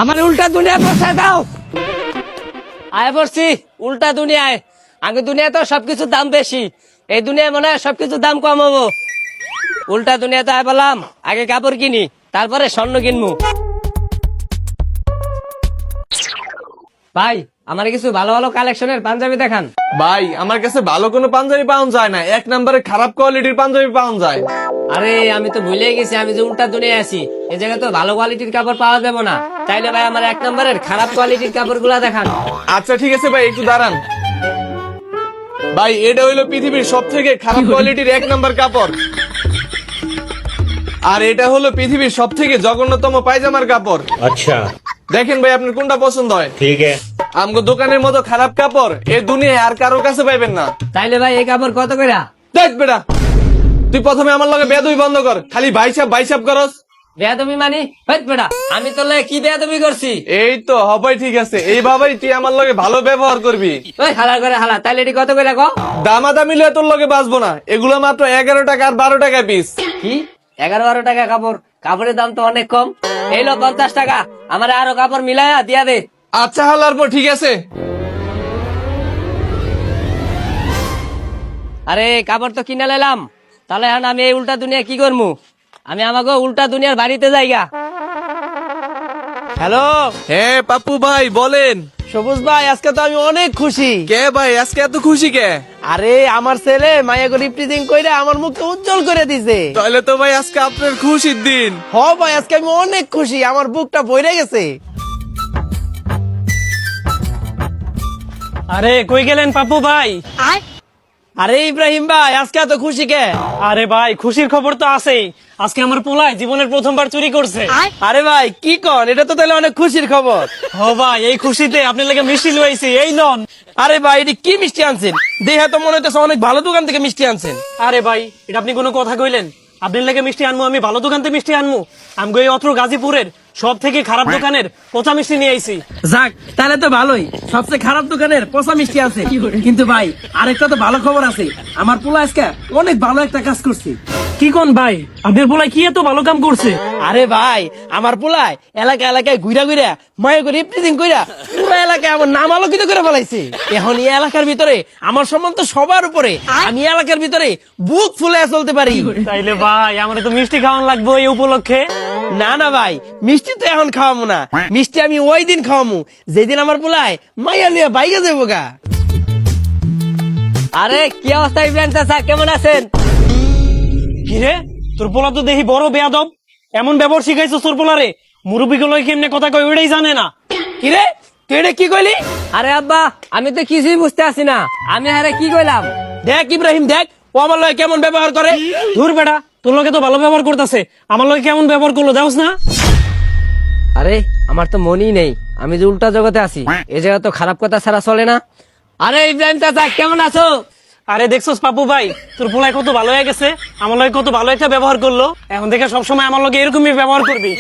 আমার উল্টা দুনিয়া পৌঁছায় দাও। আয় পড়ছি উল্টা দুনিয়ায়। আগে দুনিয়া তো সবকিছুর দাম বেশি, এই দুনিয়ায় মনে হয় সবকিছুর দাম কম হবো। উল্টা দুনিয়াতে আয় বললাম আগে কাপড় কিনি, তারপরে স্বর্ণ কিনবো। ভাই আমার কিছু ভালো ভালো কালেকশনের পাঞ্জাবি দেখান। ভাই আমার কাছে ভালো কোনো পাঞ্জাবি পাওয়া যায় না, এক নম্বরে খারাপ কোয়ালিটির পাঞ্জাবি পাওয়া যায়। আরে আমি তো ভুলেই গেছি, আমি যে উল্টা দুনিয়ায় আছি, এই জায়গায় তো ভালো কোয়ালিটির কাপড় পাওয়া যাবে না। তাইলে ভাই আমার এক নম্বরের খারাপ কোয়ালিটির কাপড় গুলা দেখান। আচ্ছা ঠিক আছে ভাই, একটু দাঁড়ান। ভাই এটা হইলো পৃথিবীর সব থেকে খারাপ কোয়ালিটির এক নম্বর কাপড়, আর এটা হলো পৃথিবীর সব থেকে জঘন্যতম পায়জামার কাপড়। अच्छा দেখেন ভাই আপনার কোনটা পছন্দ হয়। ठीक है। আমগো দোকানের মতো খারাপ কাপড় এই দুনিয়ায় আর কারোর কাছে পাইবেন না। তাইলে ভাই এই কাপড় কত করে? দেখ বেটা, তুই প্রথমে আমার লগে বেয়াদবি বন্ধ কর, খালি ভাইসাব করস। বেয়াদবি মানে? হইত বেটা, আমি তোর লাগে কি বেয়াদবি করছি? এই তো হবাই, ঠিক আছে এইভাবেই তুই আমার লগে ভালো ব্যবহার করবি। ওই হালা করে হালা, তাইলে এটি কত করে গো? দামাদামি লয়ে তোর লগে বাঁচবো না, এগুলো মাত্র 11 টাকা আর 12 টাকা পিস। কি 11-12 টাকা কাপড়? কাপড়ের দাম তো অনেক কম। এই লো 50 টাকা, আমার আরো কাপড় মিলায়া দিয়া দে। আচ্ছা হালার পর ঠিক আছে। আরে কাপড় তো কিনে নিলাম, তাহলে এখন আমি এই উল্টা দুনিয়া কি করবো? আমি আমাকে উল্টা দুনিয়ার বাড়িতে যাইগা। হ্যালো হ্যাঁ পাপ্পু ভাই বলেন। সবুজ ভাই, আজকে তো আমি অনেক খুশি। কে ভাই আজকে এত খুশি কে? আরে আমার ছেলে মায়াকে রিপ্রেজেন্ট কইরা আমার মুখটা উজ্জ্বল করে দিছে। তাহলে তো ভাই আজকে আপনার খুশির দিন। হ ভাই, আজকে আমি অনেক খুশি, আমার বুকটা ভরে গেছে। আরে কই গেলেন পাপু ভাই? আরে ইব্রাহিম ভাই, আজকে এত খুশি কে? আরে ভাই খুশির খবর তো আছেই, আজকে আমার পোলায় জীবনের প্রথমবার চুরি করছে। আরে ভাই কি কন, এটা তো তাহলে অনেক খুশির খবর। ও ভাই এই খুশিতে আপনার লাগে মিষ্টি লইছি, এই লন। আরে ভাই এটি কি মিষ্টি আনছেন? দেখে তো মনে হচ্ছে অনেক ভালো দোকান থেকে মিষ্টি আনছেন। আরে ভাই এটা আপনি কোনো কথা কইলেন? আপনার লাগে মিষ্টি আনমু, আমি ভালো দোকান থেকে মিষ্টি আনমু? আমি এই অত্র গাজীপুরের সব থেকে খারাপ দোকানের পচা মিষ্টি নিয়ে আইছি। যাক তাহলে তো ভালোই, সবচেয়ে খারাপ দোকানের পচা মিষ্টি আছে। কিন্তু ভাই আরেকটা তো ভালো খবর আছে, আমার পোলা আজকে অনেক ভালো একটা কাজ করছে। কি কোন ভাই, আপনার পোলায় কি এত ভালো কাম করছে? আরে ভাই আমার পোলায় এলাকায় ঘুরা ঘুরা মায়া করে রিপ্রেজেন্ট কইরা পুরো এলাকায় আমার নাম আলোকিত করে ফেলাইছে। এখন এই এলাকার ভিতরে আমার সম্মান তো সবার উপরে, আমি এলাকার ভিতরে বুক ফুলে চলতে পারি। তাইলে ভাই আমার তো মিষ্টি খাওয়ান লাগবে এই উপলক্ষে। না না ভাই, মিষ্টি তো এখন খাওয়াবো না, মিষ্টি আমি ওই দিন খাওয়াবো যেদিন আমার পোলায় মাইয়া লিয়া বাইকে যাবো গা। আরে কি অবস্থা ইব্রাহিম চাচা, কেমন আছেন? কিরে তোর পোলা তো দেখি বড় বেয়াদব, এমন ব্যবহার শিখাইছো তোর পোলারে? মুরব্বী গুলো কেমনে কথা কয় ওইটাই জানে না। কিরে তুই এটা কি কইলি? আরে আব্বা আমি তো কিছুই বুঝতে আসি না, আমি আরে কি কইলাম? দেখ ইব্রাহিম দেখ, ও আমার লগে কেমন ব্যবহার করে। ধুর বেটা, তোর লগে তো ভালো ব্যবহার করতেছে, আমার লগে কেমন ব্যবহার করলো দেখছ না? আরে আমার তো মনই নেই, আমি যে উল্টা জগতে আছি, এই জায়গা তো খারাপ কথা ছাড়া চলে না। আরে ইব্রাহিম চাচা কেমন আছো? আরে দেখছোস পাপু ভাই, তোর পোলায় কত ভালো হয়ে গেছে, আমার লগে কত ভালো একটা ব্যবহার করলো। এখন থেকে সবসময় আমার লগে এরকমই ব্যবহার করবি।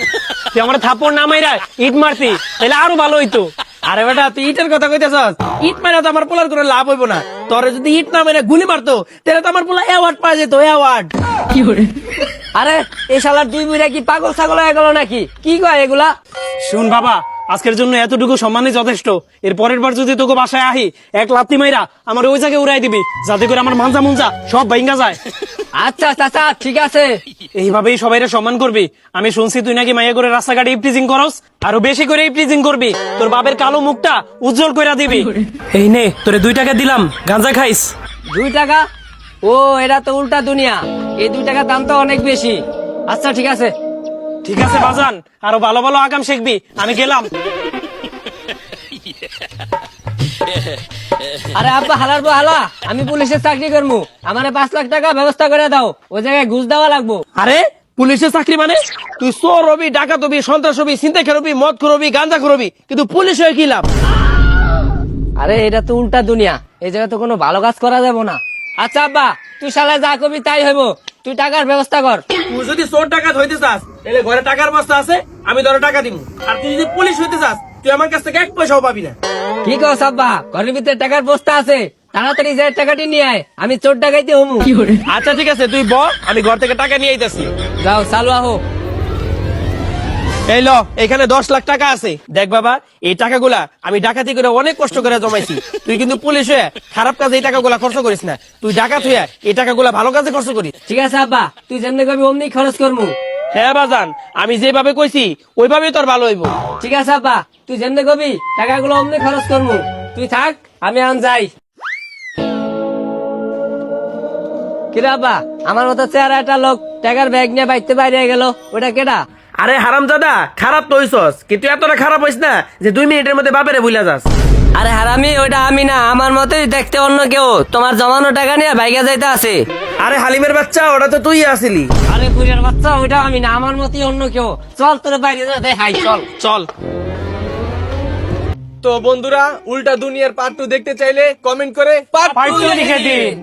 তুই আমার থাপ্পড় না মাইরা ইট মারতি, তাহলে আরো ভালো হইতো। আরে বেটা তুই ইটের কথা কইতেছস, ইট মারা তো আমার পোলার কোনো লাভ হইব না। তোরে যদি ইট না মেরে গুলি মারতো তাহলে তো আমার পোলা অ্যাওয়ার্ড পাওয়া যেত, অ্যাওয়ার্ড। আরে এই শালার দুই বুড়া কি পাগল ছাগল হয়ে গেল নাকি? কি কয় এগুলা? শুন বাবা, আজকের জন্য এতটুকু সম্মানই যথেষ্ট। এর পরের বার যদি তোকে বাসায় আহি, এক লাত্তি মাইরা আমার ওই জায়গায় উড়াই দিবি, যাতে করে আমার মাঞ্জা মুঞ্জা সব ভাঙ্গা যায়। আচ্ছা চাচা ঠিক আছে। এইভাবেই সবাইরে সম্মান করবি। আমি শুনছি তুই নাকি মাইয়া করে রাস্তাঘাটে ইপটিজিং করস, আরো বেশি করে ইপটিজিং করবি, তোর বাপের কালো মুখটা উজ্জ্বল করে দিবি। এই নে তোরে 2 টাকা দিলাম, গাঁজা খাইস। 2 টাকা? ও এটা তো উল্টা দুনিয়া, এই 2 টাকার দাম তো অনেক বেশি। আচ্ছা ঠিক আছে। ঠিক আছে বাজান, আরো ভালো ভালো আগাম শিখবি, আমি গেলাম। আরে আব্বা হালার বো হালা, আমি পুলিশের চাকরি করবো, আমার 5 লাখ টাকা ব্যবস্থা করে দাও, ওই জায়গায় ঘুষ দেওয়া লাগবো। আরে পুলিশের চাকরি মানে? তুই চোর হবি, ডাকাত হবি, সন্ত্রাস হবি, ছিনতাই হবি, মদ করবি, গাঁজা করবি, কিন্তু পুলিশ হয়ে কি লাভ? আরে এটা তো উল্টা দুনিয়া, এই জায়গায় তো কোনো ভালো কাজ করা যাবো না। আচ্ছা আব্বা তুই শালা যা করবি তাই হইব, তুই টাকার ব্যবস্থা কর। তুই যদি চোর ডাকাত হইতে চাস তাহলে ঘরে টাকার বস্তা আছে, আমি তোর টাকা দিব। আর তুই যদি পুলিশ হইতে চাস তুই আমার কাছ থেকে 1 পয়সাও পাবি না। কি কস আব্বা, ঘরের ভিতরে টাকার বস্তা আছে, তাড়াতাড়ি যে টাকাটি নিয়ে আয়, আমি চোর ডাকাইতে হমু। আচ্ছা ঠিক আছে তুই ব, আমি ঘর থেকে টাকা নিয়ে আইতাছি। যাও চালু আহো। এই ল, এখানে 10 লাখ টাকা আছে। দেখ বাবা, এই টাকাগুলা আমি ডাকাতি করে অনেক কষ্ট করে জমাইছি। তুই কিন্তু পুলিশ হয়ে খারাপ কাজে এই টাকাগুলা খরচ করিস না। তুই ডাকাত হয়ে এই টাকাগুলা ভালো কাজে খরচ করিস। ঠিক আছে আব্বা, তুই যেমনি করবি অমনি খরচ করবো। হ্যাঁ বাজান, আমি যেভাবে কইছি ওইভাবেই তোর ভালো হইব। ঠিক আছে আব্বা, তুই যেমনি করবি টাকাগুলো অমনি খরচ করবো। তুই থাক, আমি আন যাই। কিরে আব্বা, আমার মতো চেহারা একটা লোক টাকার ব্যাগ নিয়ে বাইতে বাইরে গেল, ওটা কেডা? আরে হারামজাদা, খারাপ তো হইছস, কিন্তু এতটা খারাপ হইস না যে 2 মিনিটের মধ্যে বাপেরে ভুলা যাস। আরে হারামি, ওইটা আমি না, আমার মতোই দেখতে অন্য কেউ তোমার জমানো টাকা নিয়ে বাইকে যাইতে আছে। আরে হালিমের বাচ্চা, ওটা তো তুই আসিলি। আরে বুড়িয়ার বাচ্চা, ওইটা আমি না, আমার মতোই অন্য কেউ। চল তোর বাইরে যা, দেখাই চল। চল। তো বন্ধুরা, উল্টা দুনিয়ার পার্ট 2 দেখতে চাইলে কমেন্ট করে পার্ট 2 লিখে দিন।